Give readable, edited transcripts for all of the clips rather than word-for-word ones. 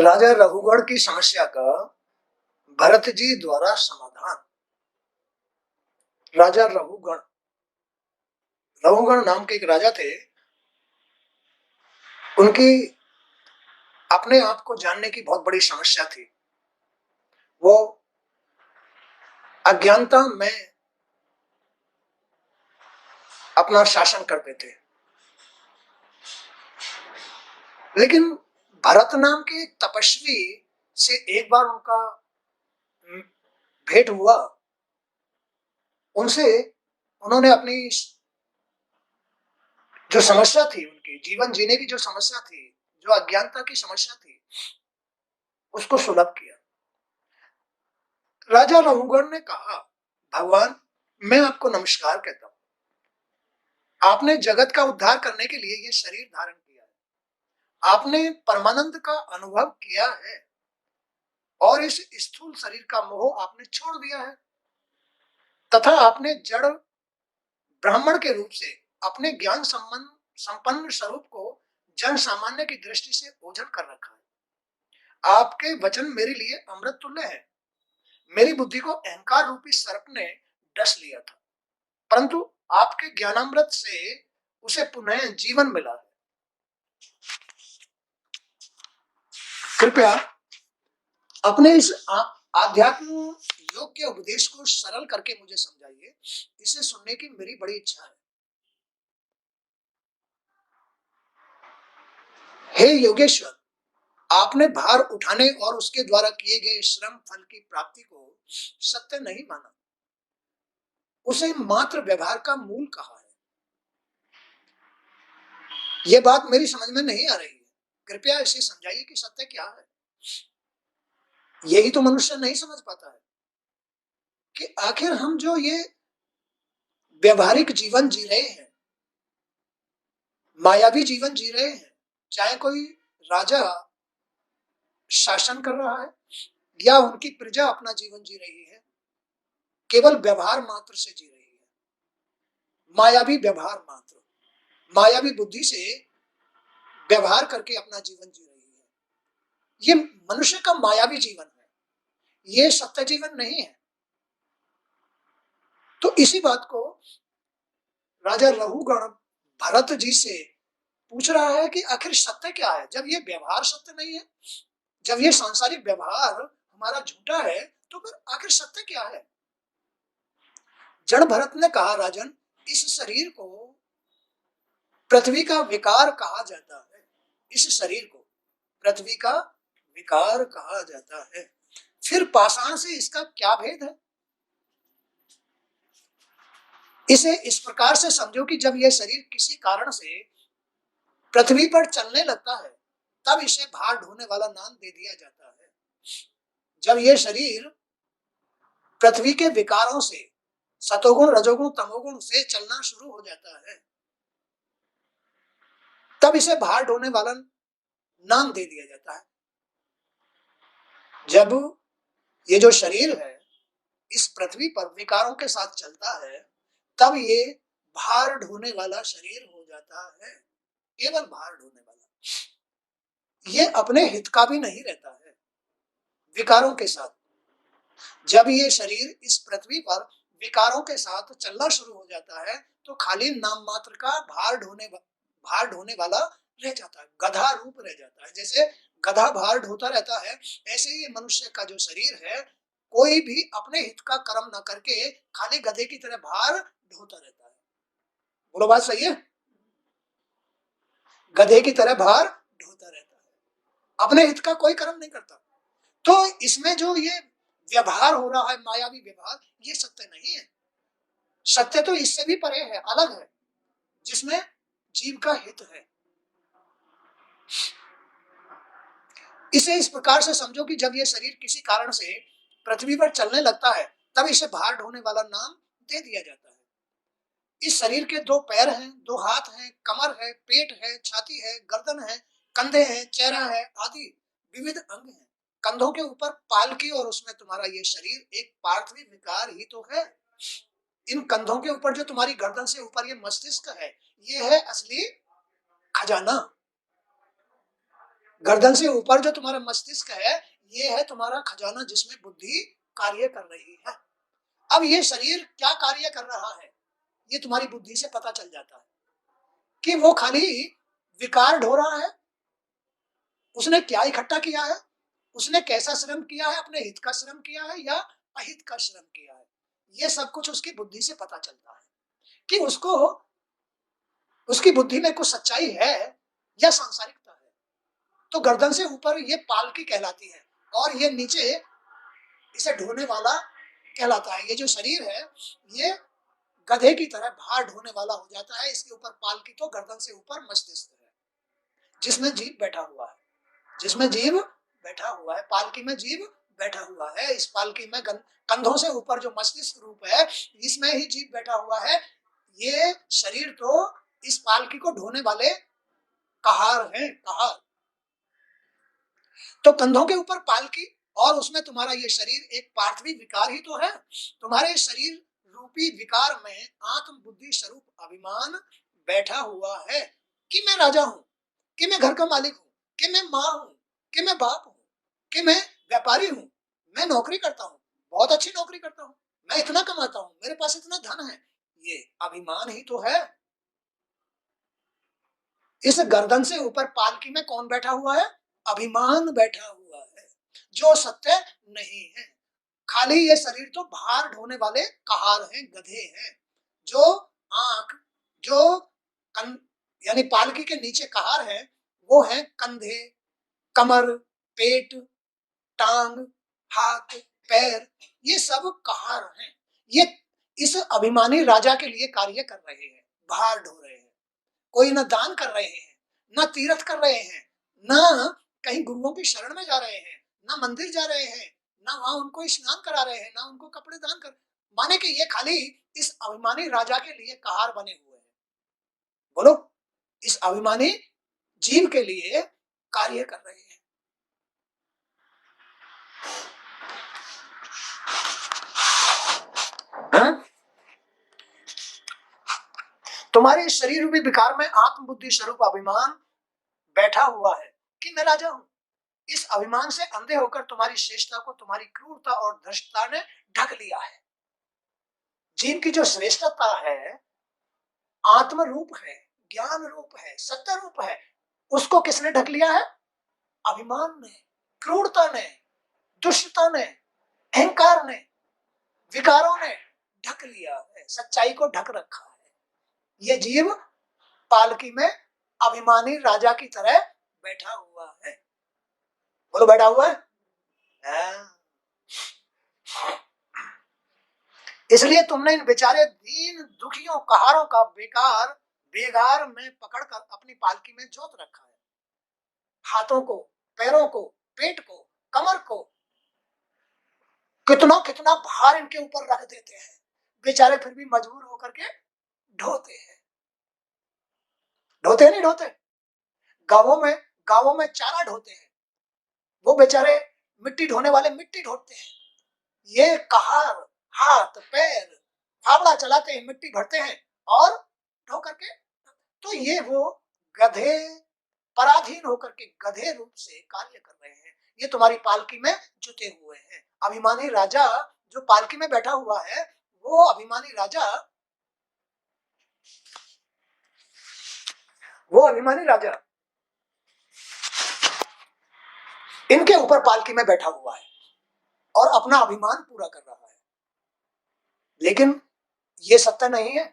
राजा रघुगण की समस्या का भरत जी द्वारा समाधान। राजा रघुगण रघुगण नाम के एक राजा थे। उनकी अपने आप को जानने की बहुत बड़ी समस्या थी। वो अज्ञानता में अपना शासन करते थे, लेकिन भरत नाम के एक तपस्वी से एक बार उनका भेंट हुआ। उनसे उन्होंने अपनी जो समस्या थी, उनकी जीवन जीने की जो समस्या थी, जो अज्ञानता की समस्या थी, उसको सुलभ किया। राजा रघुगण ने कहा, भगवान मैं आपको नमस्कार कहता हूं। आपने जगत का उद्धार करने के लिए ये शरीर धारण किया है। आपने परमानंद का अनुभव किया है और इस स्थूल शरीर का मोह आपने छोड़ दिया है, तथा आपने जड़ ब्राह्मण के रूप से अपने ज्ञान संपन्न स्वरूप को जन सामान्य की दृष्टि से ओझल कर रखा है। आपके वचन मेरे लिए अमृत तुल्य है। मेरी बुद्धि को अहंकार रूपी सर्प ने डस लिया था, परंतु आपके ज्ञानामृत से उसे पुनः जीवन मिला है। कृपया अपने इस आध्यात्म योग के उपदेश को सरल करके मुझे समझाइए। इसे सुनने की मेरी बड़ी इच्छा है। हे योगेश्वर, आपने भार उठाने और उसके द्वारा किए गए श्रम फल की प्राप्ति को सत्य नहीं माना, उसे मात्र व्यवहार का मूल कहा है। यह बात मेरी समझ में नहीं आ रही है। कृपया इसे समझाइए कि सत्य क्या है। यही तो मनुष्य नहीं समझ पाता है कि आखिर हम जो ये व्यवहारिक जीवन जी रहे हैं, मायावी जीवन जी रहे हैं, चाहे कोई राजा शासन कर रहा है या उनकी प्रजा अपना जीवन जी रही है, केवल व्यवहार मात्र से जी रही है। मायावी व्यवहार मात्र, मायावी बुद्धि से व्यवहार करके अपना जीवन जी रही है। ये मनुष्य का मायावी जीवन है, ये सत्य जीवन नहीं है। तो इसी बात को राजा रघुगण भरत जी से पूछ रहा है कि आखिर सत्य क्या है। जब ये व्यवहार सत्य नहीं है, जब ये सांसारिक व्यवहार हमारा झूठा है, तो फिर आखिर सत्य क्या है। जड़ भरत ने कहा, राजन इस शरीर को पृथ्वी का विकार कहा जाता है। इस शरीर को पृथ्वी का विकार कहा जाता है। फिर पाषाण से इसका क्या भेद है। इसे इस प्रकार से समझो कि जब यह शरीर किसी कारण से पृथ्वी पर चलने लगता है, तब इसे भार ढोने वाला नाम दे दिया जाता है। जब यह शरीर पृथ्वी के विकारों से, सतोगुण रजोगुण तमोगुण से चलना शुरू हो जाता है, तब इसे भार ढोने वाला नाम दे दिया जाता है। जब ये जो शरीर है इस पृथ्वी पर विकारों के साथ चलता है, तब ये भार ढोने वाला शरीर हो जाता है। केवल भार ढोने वाला। ये अपने हित का भी नहीं रहता है। विकारों के साथ जब ये शरीर इस पृथ्वी पर विकारों के साथ चलना शुरू हो जाता है, तो खाली नाम मात्र का भार ढोने वाला रह जाता है, गधा रूप रह जाता है। जैसे गधा भार ढोता रहता है, ऐसे ही मनुष्य का जो शरीर है, कोई भी अपने हित का कर्म न करके खाली गधे की तरह भार ढोता रहता है। बोलो बात सही है। गधे की तरह भार ढोता रहता है, अपने हित का कोई कर्म नहीं करता। तो इसमें जो ये व्यवहार हो रहा है, मायावी व्यवहार, ये सत्य नहीं है। सत्य तो इससे भी परे है, अलग है, जिसमें जीव का हित है। इसे इस प्रकार से समझो कि जब यह शरीर किसी कारण से पृथ्वी पर चलने लगता है, तब इसे भार ढोने वाला नाम दे दिया जाता है। इस शरीर के दो पैर हैं, दो हाथ हैं, कमर है, पेट है, छाती है, गर्दन है, कंधे हैं, चेहरा है, आदि विविध अंग हैं। कंधों के ऊपर पालकी और उसमें तुम्हारा ये शरीर एक पार्थिव विकार ही तो है। इन कंधों के ऊपर जो तुम्हारी गर्दन से ऊपर ये मस्तिष्क है, ये है असली खजाना। गर्दन से ऊपर जो तुम्हारा मस्तिष्क है, ये है तुम्हारा खजाना जिसमें बुद्धि कार्य कर रही है। अब ये शरीर क्या कार्य कर रहा है, ये तुम्हारी बुद्धि से पता चल जाता है कि वो खाली विकार ढो रहा है, उसने क्या इकट्ठा किया है, उसने कैसा श्रम किया है, अपने हित का श्रम किया है या अहित का श्रम किया है। ये सब कुछ उसकी बुद्धि से पता चलता है कि उसको, उसकी बुद्धि में कुछ सच्चाई है या सांसारिकता है। तो गर्दन से ऊपर ये पालकी कहलाती है और ये नीचे इसे ढोने वाला कहलाता है। ये जो शरीर है ये गधे की तरह भार ढोने वाला हो जाता है। इसके ऊपर पालकी, तो गर्दन से ऊपर मस्तिष्क है जिसमें जीव बैठा हुआ है, जिसमें जीव बैठा हुआ है, पालकी में जीव बैठा हुआ है। इस पालकी में कंधों से ऊपर जो मस्तिष्क रूप है, इसमें ही जीव बैठा हुआ है। ये शरीर तो इस पालकी को ढोने वाले कहार हैं, कहार। तो कंधों के ऊपर पालकी और उसमें तुम्हारा ये शरीर एक पार्थिव विकार ही तो है। तुम्हारे शरीर रूपी विकार में आत्म बुद्धि स्वरूप अभिमान बैठा हुआ है कि मैं राजा हूं, कि मैं घर का मालिक हूं, कि मैं माँ हूं, कि मैं बाप हूं, कि मैं व्यापारी हूं, मैं नौकरी करता हूं, बहुत अच्छी नौकरी करता हूं, मैं इतना कमाता हूं, मेरे पास इतना धन है। ये अभिमान ही तो है। इस गर्दन से ऊपर पालकी में कौन बैठा हुआ है? अभिमान बैठा हुआ है जो सत्य नहीं है। खाली ये शरीर तो भार ढोने वाले कहार हैं, गधे हैं। जो आंख, जो यानी पालकी के नीचे कहार है, वो है कंधे, कमर, पेट, टांग, हाथ, पैर, ये सब कहार हैं। ये इस अभिमानी राजा के लिए कार्य कर रहे हैं, भार ढो रहे हैं। कोई न दान कर रहे हैं, न तीर्थ कर रहे हैं, न कहीं गुरुओं की शरण में जा रहे हैं, न मंदिर जा रहे हैं, न वहां उनको स्नान करा रहे हैं, न उनको कपड़े दान कर, माने कि ये खाली इस अभिमानी राजा के लिए कहार बने हुए हैं। बोलो, इस अभिमानी जीव के लिए कार्य कर रहे हैं। तुम्हारे शरीर रूपी विकार में आत्म बुद्धि स्वरूप अभिमान बैठा हुआ है कि मैं राजा हूं। इस अभिमान से अंधे होकर तुम्हारी श्रेष्ठता को तुम्हारी क्रूरता और धृष्टता ने ढक लिया है। जीव की जो श्रेष्ठता है, आत्म रूप है, ज्ञान रूप है, सत्य रूप है, उसको किसने ढक लिया है? अभिमान ने, क्रूरता ने, दुष्टता ने, अहंकार ने, विकारों ने ढक लिया है, सच्चाई को ढक रखा है। ये जीव पालकी में अभिमानी राजा की तरह बैठा हुआ है। बोलो, बैठा हुआ है। इसलिए तुमने इन बेचारे दीन दुखियों कहारों का बेगार में पकड़कर अपनी पालकी में जोत रखा है। हाथों को, पैरों को, पेट को, कमर को कितना कितना भार इनके ऊपर रख देते हैं, बेचारे फिर भी मजबूर होकर के ढोते हैं। ढोते नहीं ढोते? गांवों में चारा ढोते हैं, वो बेचारे मिट्टी ढोने वाले मिट्टी ढोते हैं। ये कहार हाथ पैर फावड़ा चलाते हैं, मिट्टी भरते हैं और ढो करके, तो ये वो गधे पराधीन होकर के गधे रूप से कार्य कर रहे हैं। ये तुम्हारी पालकी में जुटे हुए हैं। अभिमानी राजा जो पालकी में बैठा हुआ है, वो अभिमानी राजा, वो अभिमानी राजा इनके ऊपर पालकी में बैठा हुआ है और अपना अभिमान पूरा कर रहा है। लेकिन ये सत्य नहीं है।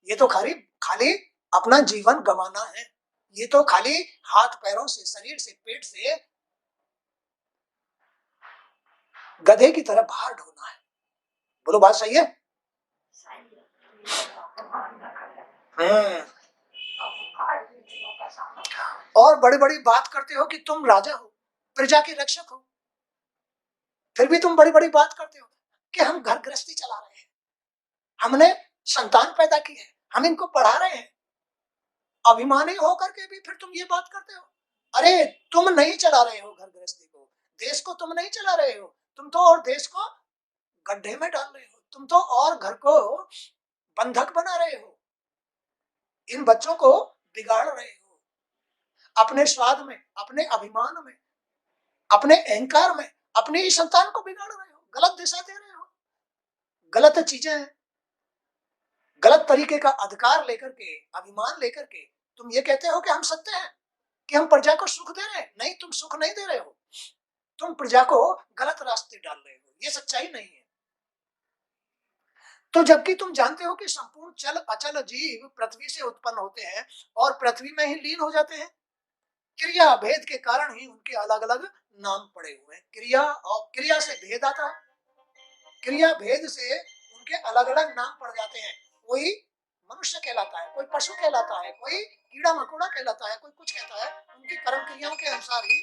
ये तो खाली खाली अपना जीवन गंवाना है। ये तो खाली हाथ पैरों से, शरीर से, पेट से गधे की तरह भार ढोना है। बोलो, बात सही है? और बड़ी बड़ी बात करते हो कि तुम राजा हो, प्रजा के रक्षक हो, फिर भी तुम बड़ी बड़ी बात करते हो कि हम घर गृहस्थी चला रहे हैं, हमने संतान पैदा की है, हम इनको पढ़ा रहे हैं। अभिमानी होकर के भी फिर तुम ये बात करते हो। अरे, तुम नहीं चला रहे हो घर गृहस्थी को, देश को तुम नहीं चला रहे हो, तुम तो और देश को गड्ढे में डाल रहे हो, तुम तो और घर को बंधक बना रहे हो, इन बच्चों को बिगाड़ रहे हो। अपने स्वाद में, अपने अभिमान में, अपने अहंकार में अपनी ही संतान को बिगाड़ रहे हो, गलत दिशा दे रहे हो, गलत चीजें हैं, गलत तरीके का अधिकार लेकर के, अभिमान लेकर के तुम ये कहते हो कि हम सत्य हैं, कि हम प्रजा को सुख दे रहे हैं। नहीं, तुम सुख नहीं दे रहे हो, तुम प्रजा को गलत रास्ते डाल रहे हो, ये सच्चाई नहीं है। तो जबकि तुम जानते हो कि संपूर्ण चल अचल जीव पृथ्वी से उत्पन्न होते हैं और पृथ्वी में ही लीन हो जाते हैं, क्रिया भेद के कारण ही उनके अलग अलग नाम पड़े हुए हैं। क्रिया और क्रिया से भेद आता है, क्रिया भेद से उनके अलग अलग नाम पड़ जाते हैं। कोई मनुष्य कहलाता है, कोई पशु कहलाता है, कोई कीड़ा मकोड़ा कहलाता है, कोई कुछ कहता है, उनकी कर्म क्रियाओं के अनुसार ही